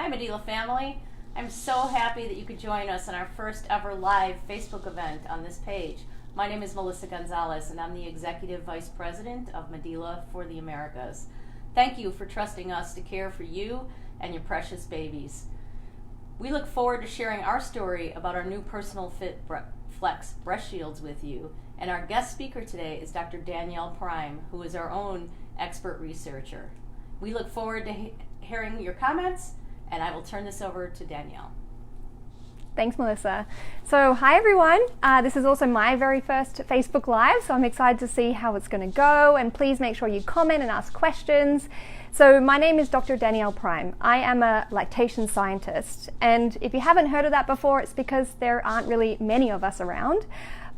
Hi Medela family. I'm so happy that you could join us on our first ever live Facebook event on this page. My name is Melissa Gonzalez and I'm the Executive Vice President of Medela for the Americas. Thank you for trusting us to care for you and your precious babies. We look forward to sharing our story about our new PersonalFit Flex Breast Shields with you. And our guest speaker today is Dr. Danielle Prime, who is our own expert researcher. We look forward to hearing your comments, and I will turn this over to Danielle. Thanks, Melissa. So, hi everyone. This is also my very first Facebook Live, so I'm excited to see how it's going to go, and please make sure you comment and ask questions. So, my name is Dr. Danielle Prime. I am a lactation scientist, and if you haven't heard of that before, it's because there aren't really many of us around.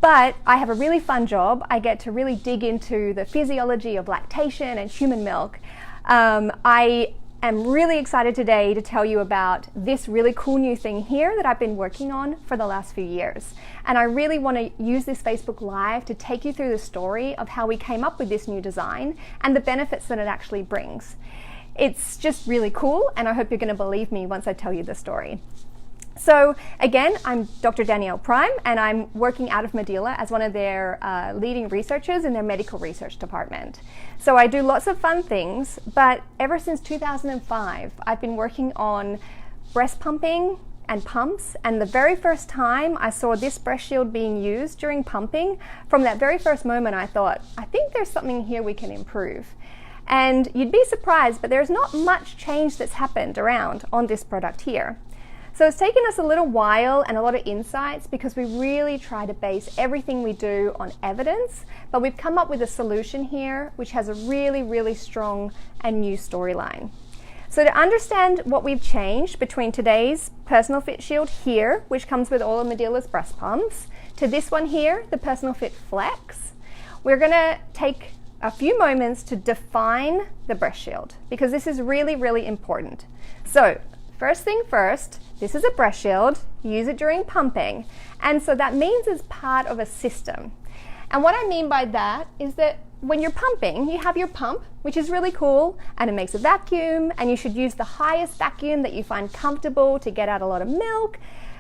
But I have a really fun job. I get to really dig into the physiology of lactation and human milk. I am really excited today to tell you about this really cool new thing here that I've been working on for the last few years. And I really want to use this Facebook Live to take you through the story of how we came up with this new design and the benefits that it actually brings. It's just really cool, and I hope you're going to believe me once I tell you the story. So again, I'm Dr. Danielle Prime, and I'm working out of Medela as one of their leading researchers in their medical research department. So I do lots of fun things, but ever since 2005, I've been working on breast pumping and pumps, and the very first time I saw this breast shield being used during pumping, from that very first moment I thought, I think there's something here we can improve. And you'd be surprised, but there's not much change that's happened around on this product here. So it's taken us a little while and a lot of insights because we really try to base everything we do on evidence, but we've come up with a solution here which has a really, really strong and new storyline. So to understand what we've changed between today's PersonalFit Shield here, which comes with all of Medela's breast pumps, to this one here, the PersonalFit Flex, we're going to take a few moments to define the breast shield because this is really, really important. So first thing first, this is a breast shield, you use it during pumping, and so that means it's part of a system. And what I mean by that is that when you're pumping, you have your pump, which is really cool, and it makes a vacuum, and you should use the highest vacuum that you find comfortable to get out a lot of milk.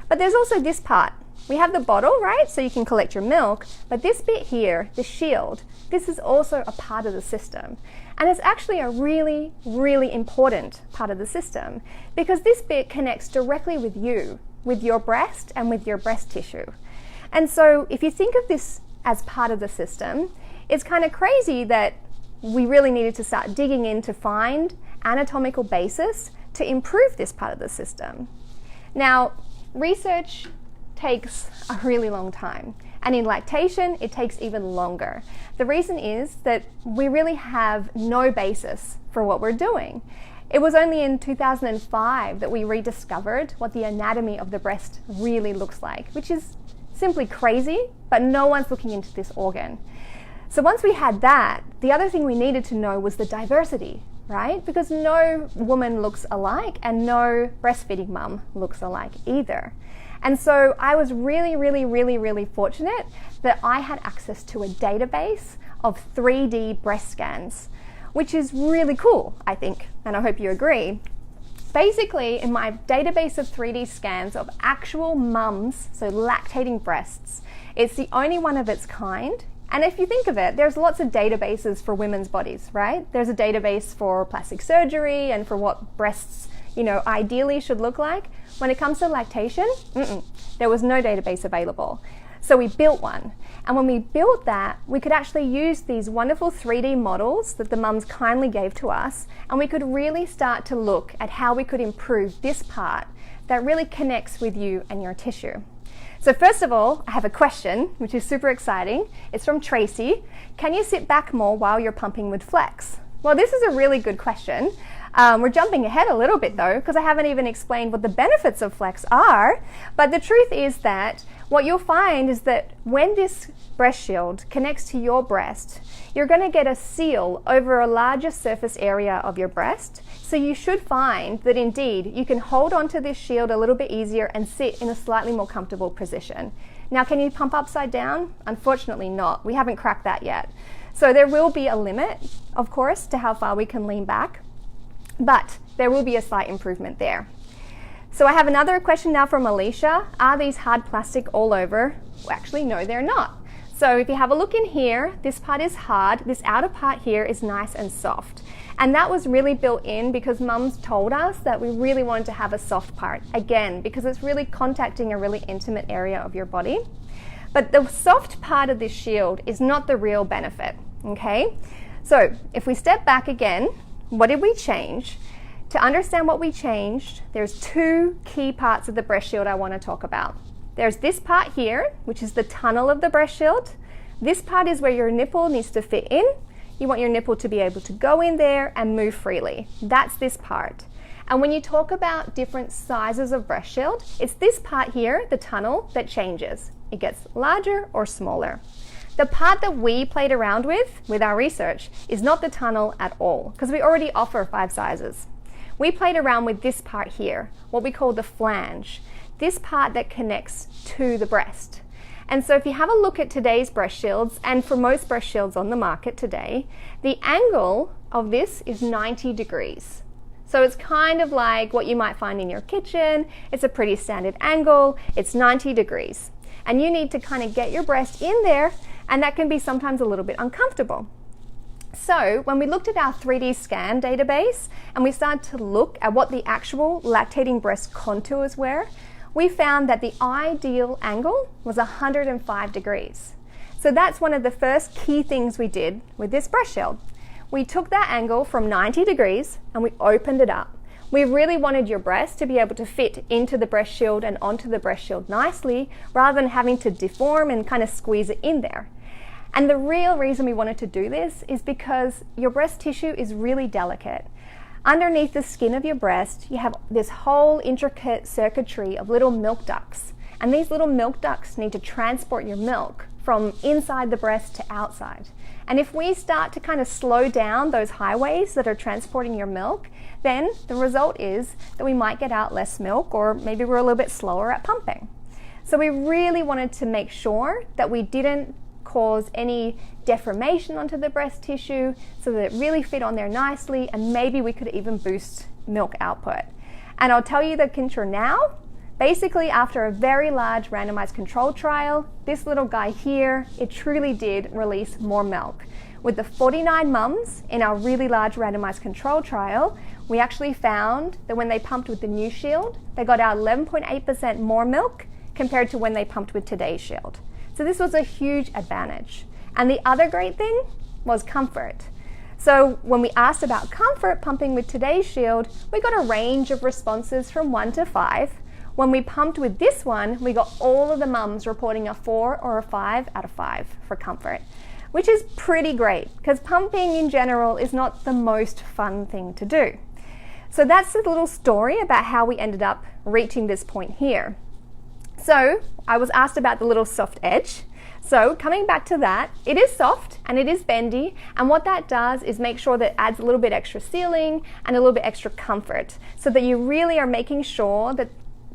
But there's also this part. We have the bottle, right, so you can collect your milk, but this bit here, the shield, this is also a part of the system. And it's actually a really, really important part of the system because this bit connects directly with you, with your breast and with your breast tissue. And so if you think of this as part of the system, it's kind of crazy that we really needed to start digging in to find anatomical basis to improve this part of the system. Now, research takes a really long time, and in lactation it takes even longer. The reason is that we really have no basis for what we're doing. It was only in 2005 that we rediscovered what the anatomy of the breast really looks like, which is simply crazy, but no one's looking into this organ. So once we had that, the other thing we needed to know was the diversity, right? Because no woman looks alike and no breastfeeding mum looks alike either. And so I was really, really, really, really fortunate that I had access to a database of 3D breast scans, which is really cool, I think, and I hope you agree. Basically, in my database of 3D scans of actual mums, so lactating breasts, it's the only one of its kind. And if you think of it, there's lots of databases for women's bodies, right? There's a database for plastic surgery and for what breasts, ideally should look like. When it comes to lactation, there was no database available. So we built one. And when we built that, we could actually use these wonderful 3D models that the mums kindly gave to us, and we could really start to look at how we could improve this part that really connects with you and your tissue. So first of all, I have a question, which is super exciting. It's from Tracy. Can you sit back more while you're pumping with Flex? Well, this is a really good question. We're jumping ahead a little bit though, because I haven't even explained what the benefits of Flex are. But the truth is that what you'll find is that when this breast shield connects to your breast, you're going to get a seal over a larger surface area of your breast. So you should find that indeed you can hold onto this shield a little bit easier and sit in a slightly more comfortable position. Now, can you pump upside down? Unfortunately not. We haven't cracked that yet. So there will be a limit, of course, to how far we can lean back, but there will be a slight improvement there. So I have another question now from Alicia. Are these hard plastic all over? Well, actually, no, they're not. So if you have a look in here, this part is hard. This outer part here is nice and soft. And that was really built in because mums told us that we really wanted to have a soft part. Again, because it's really contacting a really intimate area of your body. But the soft part of this shield is not the real benefit, okay? So if we step back again, what did we change? To understand what we changed, there's two key parts of the breast shield I want to talk about. There's this part here, which is the tunnel of the breast shield. This part is where your nipple needs to fit in. You want your nipple to be able to go in there and move freely. That's this part. And when you talk about different sizes of breast shield, it's this part here, the tunnel, that changes. It gets larger or smaller. The part that we played around with our research, is not the tunnel at all, because we already offer 5 sizes. We played around with this part here, what we call the flange. This part that connects to the breast. And so if you have a look at today's breast shields, and for most breast shields on the market today, the angle of this is 90 degrees. So it's kind of like what you might find in your kitchen. It's a pretty standard angle. It's 90 degrees. And you need to kind of get your breast in there, and that can be sometimes a little bit uncomfortable. So when we looked at our 3D scan database and we started to look at what the actual lactating breast contours were, we found that the ideal angle was 105 degrees. So that's one of the first key things we did with this breast shield. We took that angle from 90 degrees and we opened it up. We really wanted your breast to be able to fit into the breast shield and onto the breast shield nicely, rather than having to deform and kind of squeeze it in there. And the real reason we wanted to do this is because your breast tissue is really delicate. Underneath the skin of your breast, you have this whole intricate circuitry of little milk ducts. And these little milk ducts need to transport your milk from inside the breast to outside. And if we start to kind of slow down those highways that are transporting your milk, then the result is that we might get out less milk, or maybe we're a little bit slower at pumping. So we really wanted to make sure that we didn't cause any deformation onto the breast tissue, so that it really fit on there nicely, and maybe we could even boost milk output. And I'll tell you the clincher now. Basically, after a very large randomized control trial, this little guy here, it truly did release more milk. With the 49 mums in our really large randomized control trial, we actually found that when they pumped with the new shield, they got out 11.8% more milk compared to when they pumped with today's shield. So this was a huge advantage. And the other great thing was comfort. So when we asked about comfort pumping with today's shield, we got a range of responses from 1 to 5. When we pumped with this one, we got all of the mums reporting a 4 or a 5 out of 5 for comfort, which is pretty great because pumping in general is not the most fun thing to do. So that's a little story about how we ended up reaching this point here. So I was asked about the little soft edge. So coming back to that, it is soft and it is bendy, and what that does is make sure that it adds a little bit extra sealing and a little bit extra comfort, so that you really are making sure that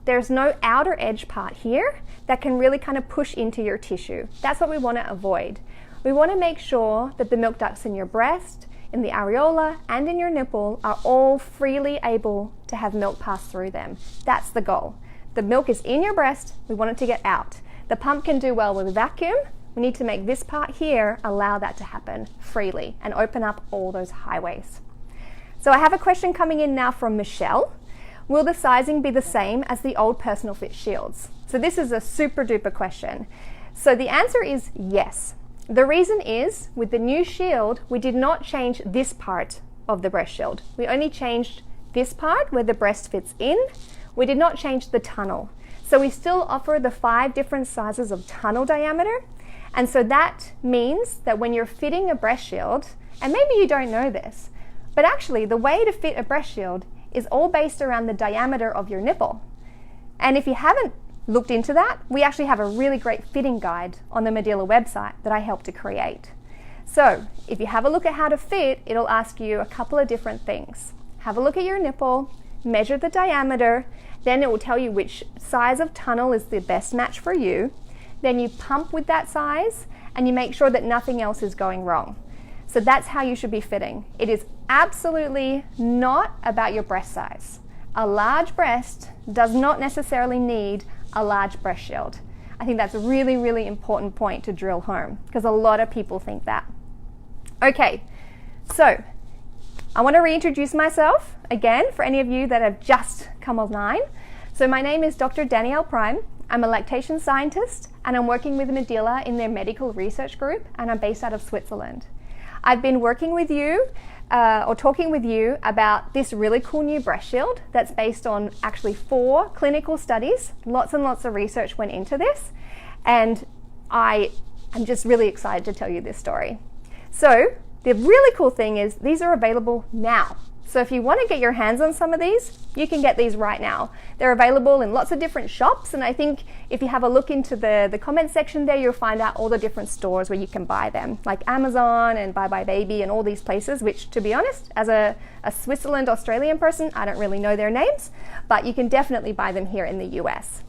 there's no outer edge part here that can really kind of push into your tissue. That's what we want to avoid. We want to make sure that the milk ducts in your breast, in the areola, and in your nipple are all freely able to have milk pass through them. That's the goal. The milk is in your breast, we want it to get out. The pump can do well with vacuum. We need to make this part here allow that to happen freely and open up all those highways. So I have a question coming in now from Michelle. Will the sizing be the same as the old PersonalFit Shields? So this is a super duper question. So the answer is yes. The reason is, with the new shield, we did not change this part of the breast shield. We only changed this part where the breast fits in. We did not change the tunnel. So we still offer the 5 different sizes of tunnel diameter. And so that means that when you're fitting a breast shield, and maybe you don't know this, but actually the way to fit a breast shield is all based around the diameter of your nipple. And if you haven't looked into that, we actually have a really great fitting guide on the Medela website that I helped to create. So if you have a look at how to fit, it'll ask you a couple of different things. Have a look at your nipple, measure the diameter, then it will tell you which size of tunnel is the best match for you. Then you pump with that size and you make sure that nothing else is going wrong. So that's how you should be fitting. It is absolutely not about your breast size. a large breast does not necessarily need a large breast shield. I think that's a really, really important point to drill home because a lot of people think that. Okay, so I want to reintroduce myself again for any of you that have just come online. So my name is Dr. Danielle Prime. I'm a lactation scientist and I'm working with Medela in their medical research group, and I'm based out of Switzerland. I've been working with you or talking with you about this really cool new breast shield that's based on actually 4 clinical studies. Lots and lots of research went into this, and I am just really excited to tell you this story. So the really cool thing is these are available now. So if you want to get your hands on some of these, you can get these right now. They're available in lots of different shops, and I think if you have a look into the comment section there, you'll find out all the different stores where you can buy them, like Amazon and Bye Bye Baby and all these places, which, to be honest, as a Switzerland Australian person, I don't really know their names, but you can definitely buy them here in the US.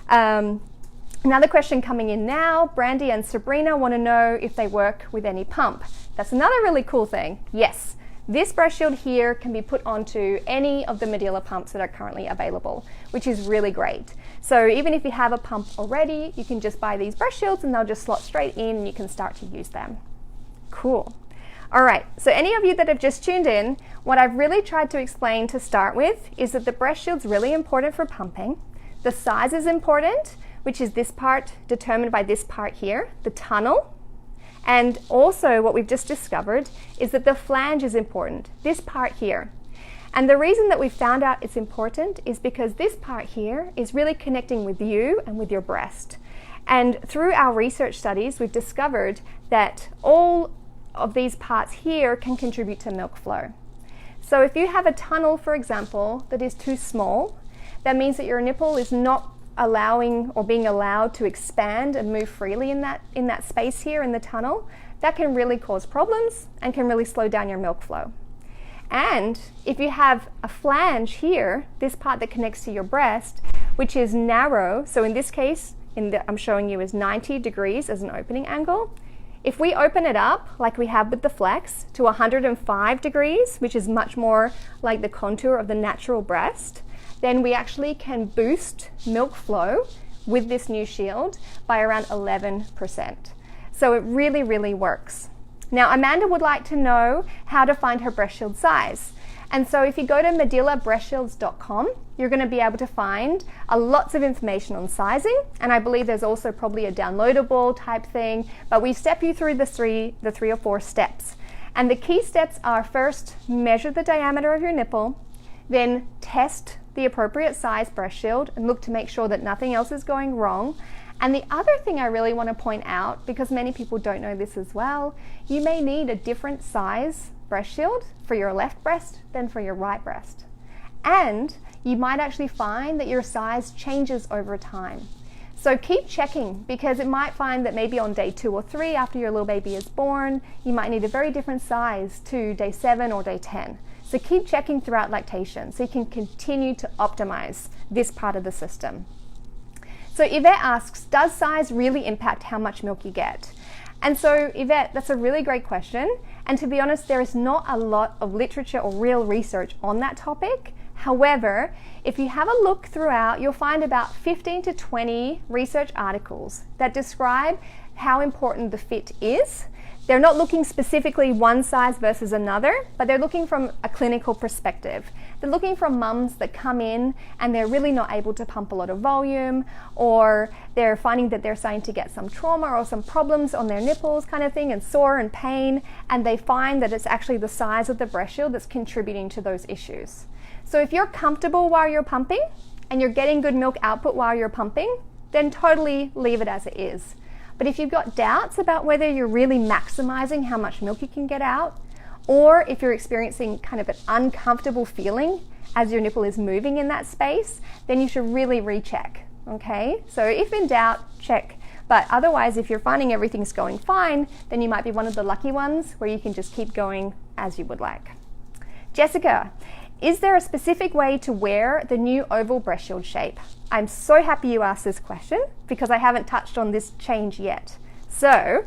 Another question coming in now, Brandy and Sabrina want to know if they work with any pump. That's another really cool thing. Yes. This breast shield here can be put onto any of the Medela pumps that are currently available, which is really great. So even if you have a pump already, you can just buy these breast shields and they'll just slot straight in and you can start to use them. Cool. All right, so any of you that have just tuned in, what I've really tried to explain to start with is that the breast shield's really important for pumping. The size is important, which is this part determined by this part here, the tunnel. And also what we've just discovered is that the flange is important, this part here. And the reason that we found out it's important is because this part here is really connecting with you and with your breast. And through our research studies, we've discovered that all of these parts here can contribute to milk flow. So if you have a tunnel, for example, that is too small, that means that your nipple is not allowing or being allowed to expand and move freely in that space here in the tunnel. That can really cause problems and can really slow down your milk flow. And if you have a flange here, this part that connects to your breast, which is narrow, so in this case, I'm showing you is 90 degrees as an opening angle. If we open it up, like we have with the Flex, to 105 degrees, which is much more like the contour of the natural breast, then we actually can boost milk flow with this new shield by around 11%. So it really, really works. Now, Amanda would like to know how to find her breast shield size. And so if you go to medelabreastshields.com, you're going to be able to find lots of information on sizing. And I believe there's also probably a downloadable type thing, but we step you through the three or four steps. And the key steps are: first, measure the diameter of your nipple, then test the appropriate size breast shield and look to make sure that nothing else is going wrong. And the other thing I really want to point out, because many people don't know this as well, you may need a different size breast shield for your left breast than for your right breast. And you might actually find that your size changes over time. So keep checking, because it might find that maybe on day 2 or 3 after your little baby is born, you might need a very different size to day 7 or day 10. So keep checking throughout lactation so you can continue to optimize this part of the system. So Yvette asks, does size really impact how much milk you get? And so Yvette, that's a really great question. And to be honest, there is not a lot of literature or real research on that topic. However, if you have a look throughout, you'll find about 15 to 20 research articles that describe how important the fit is. They're not looking specifically one size versus another, but they're looking from a clinical perspective. They're looking from mums that come in and they're really not able to pump a lot of volume, or they're finding that they're starting to get some trauma or some problems on their nipples kind of thing, and sore and pain, and they find that it's actually the size of the breast shield that's contributing to those issues. So if you're comfortable while you're pumping and you're getting good milk output while you're pumping, then totally leave it as it is. But if you've got doubts about whether you're really maximizing how much milk you can get out, or if you're experiencing kind of an uncomfortable feeling as your nipple is moving in that space, then you should really recheck, okay? So if in doubt, check. But otherwise, if you're finding everything's going fine, then you might be one of the lucky ones where you can just keep going as you would like. Jessica, is there a specific way to wear the new oval breast shield shape? I'm so happy you asked this question because I haven't touched on this change yet. So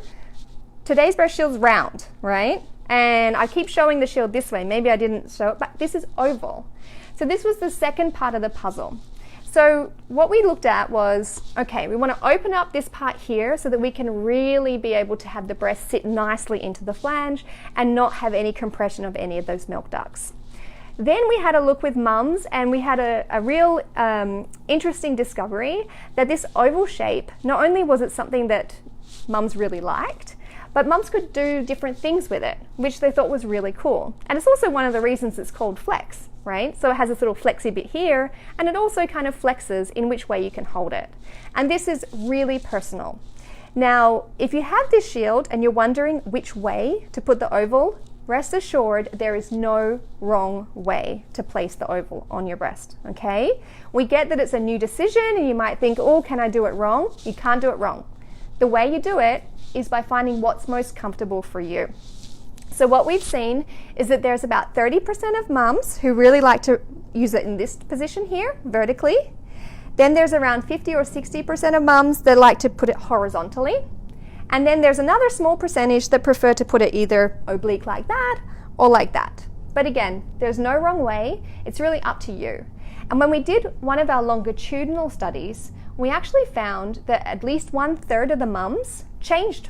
today's breast shield's round, right? And I keep showing the shield this way. Maybe I didn't show it, but this is oval. So this was the second part of the puzzle. So what we looked at was, okay, we want to open up this part here so that we can really be able to have the breast sit nicely into the flange and not have any compression of any of those milk ducts. Then we had a look with mums, and we had a real interesting discovery that this oval shape, not only was it something that mums really liked, but mums could do different things with it, which they thought was really cool. And it's also one of the reasons it's called flex, right? So it has this little flexy bit here, and it also kind of flexes in which way you can hold it. And this is really personal. Now, if you have this shield and you're wondering which way to put the oval, rest assured there is no wrong way to place the oval on your breast, okay? We get that it's a new decision and you might think, oh, can I do it wrong? You can't do it wrong. The way you do it is by finding what's most comfortable for you. So what we've seen is that there's about 30% of mums who really like to use it in this position here, vertically. Then there's around 50 or 60% of mums that like to put it horizontally. And then there's another small percentage that prefer to put it either oblique like that or like that. But again, there's no wrong way. It's really up to you. And when we did one of our longitudinal studies, we actually found that at least 1/3 of the mums changed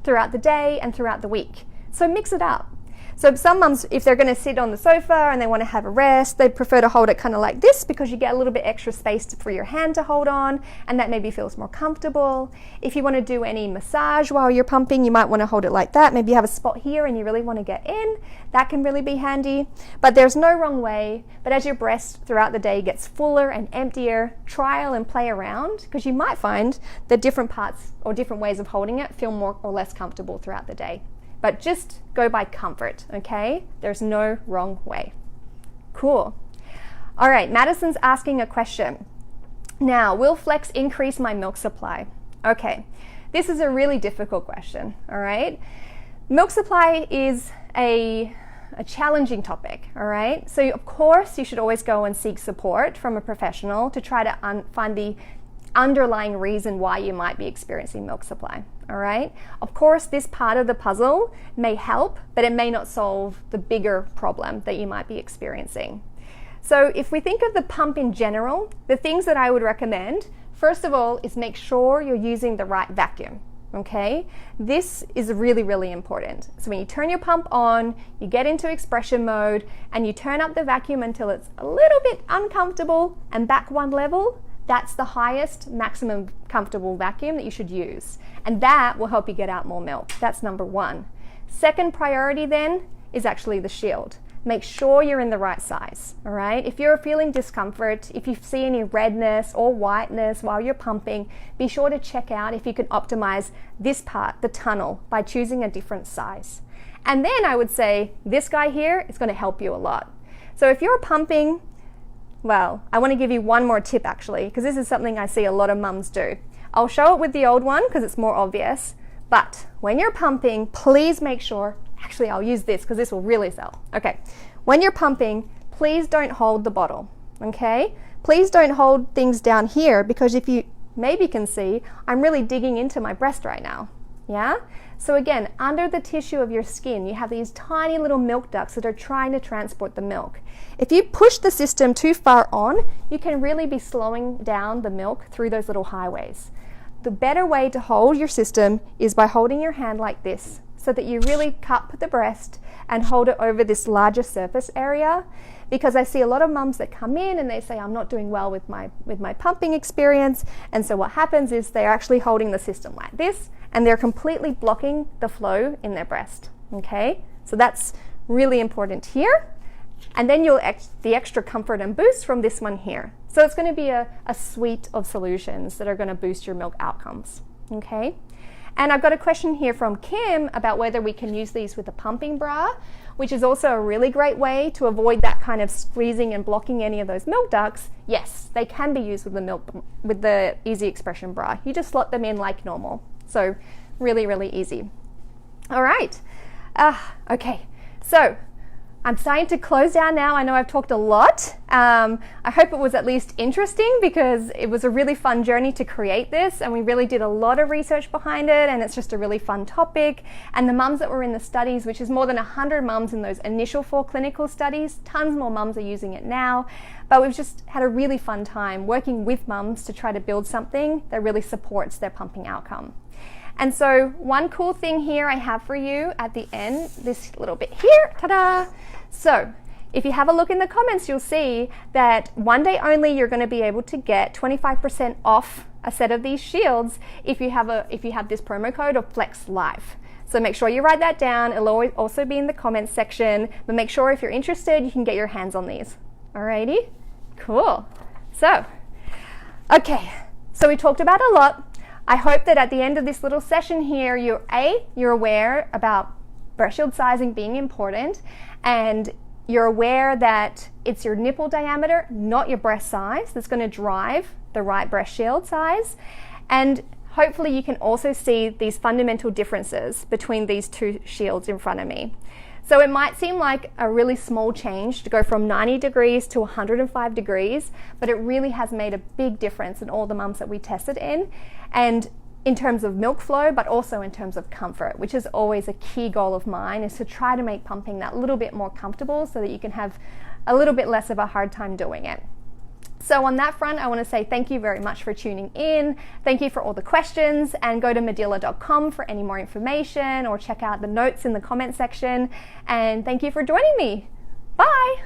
throughout the day and throughout the week. So mix it up. So some mums, if they're going to sit on the sofa and they want to have a rest, they prefer to hold it kind of like this because you get a little bit extra space for your hand to hold on, and that maybe feels more comfortable. If you want to do any massage while you're pumping, you might want to hold it like that. Maybe you have a spot here and you really want to get in. That can really be handy. But there's no wrong way. But as your breast throughout the day gets fuller and emptier, trial and play around, because you might find that different parts or different ways of holding it feel more or less comfortable throughout the day. But just go by comfort, okay? There's no wrong way. Cool. All right, Madison's asking a question. Now, will flex increase my milk supply? Okay, this is a really difficult question, all right? Milk supply is a challenging topic, all right? So of course, you should always go and seek support from a professional to try to find the underlying reason why you might be experiencing milk supply, all right? Of course, this part of the puzzle may help, but it may not solve the bigger problem that you might be experiencing. So if we think of the pump in general, the things that I would recommend, first of all, is make sure you're using the right vacuum, okay? This is really, really important. So when you turn your pump on, you get into expression mode, and you turn up the vacuum until it's a little bit uncomfortable and back one level. That's the highest maximum comfortable vacuum that you should use. And that will help you get out more milk. That's number one. Second priority then is actually the shield. Make sure you're in the right size, all right? If you're feeling discomfort, if you see any redness or whiteness while you're pumping, be sure to check out if you can optimize this part, the tunnel, by choosing a different size. And then I would say this guy here is going to help you a lot. So if you're pumping, well, I want to give you one more tip actually, because this is something I see a lot of mums do. I'll show it with the old one because it's more obvious, but when you're pumping, please make sure, actually I'll use this because this will really sell. Okay, when you're pumping, please don't hold the bottle, okay? Please don't hold things down here, because if you maybe can see, I'm really digging into my breast right now, yeah? So again, under the tissue of your skin, you have these tiny little milk ducts that are trying to transport the milk. If you push the system too far on, you can really be slowing down the milk through those little highways. The better way to hold your system is by holding your hand like this, so that you really cup the breast and hold it over this larger surface area. Because I see a lot of mums that come in and they say, I'm not doing well with my pumping experience. And so what happens is they're actually holding the system like this, and they're completely blocking the flow in their breast, okay? So that's really important here. And then you'll the extra comfort and boost from this one here. So it's going to be a suite of solutions that are going to boost your milk outcomes, okay? And I've got a question here from Kim about whether we can use these with a pumping bra, which is also a really great way to avoid that kind of squeezing and blocking any of those milk ducts. Yes, they can be used with the Easy Expression bra. You just slot them in like normal. So really, really easy. All right. Okay. So I'm starting to close down now. I know I've talked a lot. I hope it was at least interesting, because it was a really fun journey to create this, and we really did a lot of research behind it, and it's just a really fun topic. And the mums that were in the studies, which is more than 100 mums in those initial 4 clinical studies, tons more mums are using it now. But we've just had a really fun time working with mums to try to build something that really supports their pumping outcome. And so one cool thing here I have for you at the end, this little bit here, ta-da! So if you have a look in the comments, you'll see that one day only you're going to be able to get 25% off a set of these shields if you have this promo code of Flex Life. So make sure you write that down. It'll also be in the comments section, but make sure if you're interested, you can get your hands on these. Alrighty? Cool. So, okay. So we talked about a lot. I hope that at the end of this little session here, you're aware about breast shield sizing being important, and you're aware that it's your nipple diameter, not your breast size, that's going to drive the right breast shield size. And hopefully you can also see these fundamental differences between these 2 shields in front of me. So it might seem like a really small change to go from 90 degrees to 105 degrees, but it really has made a big difference in all the mums that we tested in, and in terms of milk flow, but also in terms of comfort, which is always a key goal of mine, is to try to make pumping that little bit more comfortable so that you can have a little bit less of a hard time doing it. So on that front, I want to say thank you very much for tuning in. Thank you for all the questions, and go to medela.com for any more information, or check out the notes in the comment section. And thank you for joining me. Bye.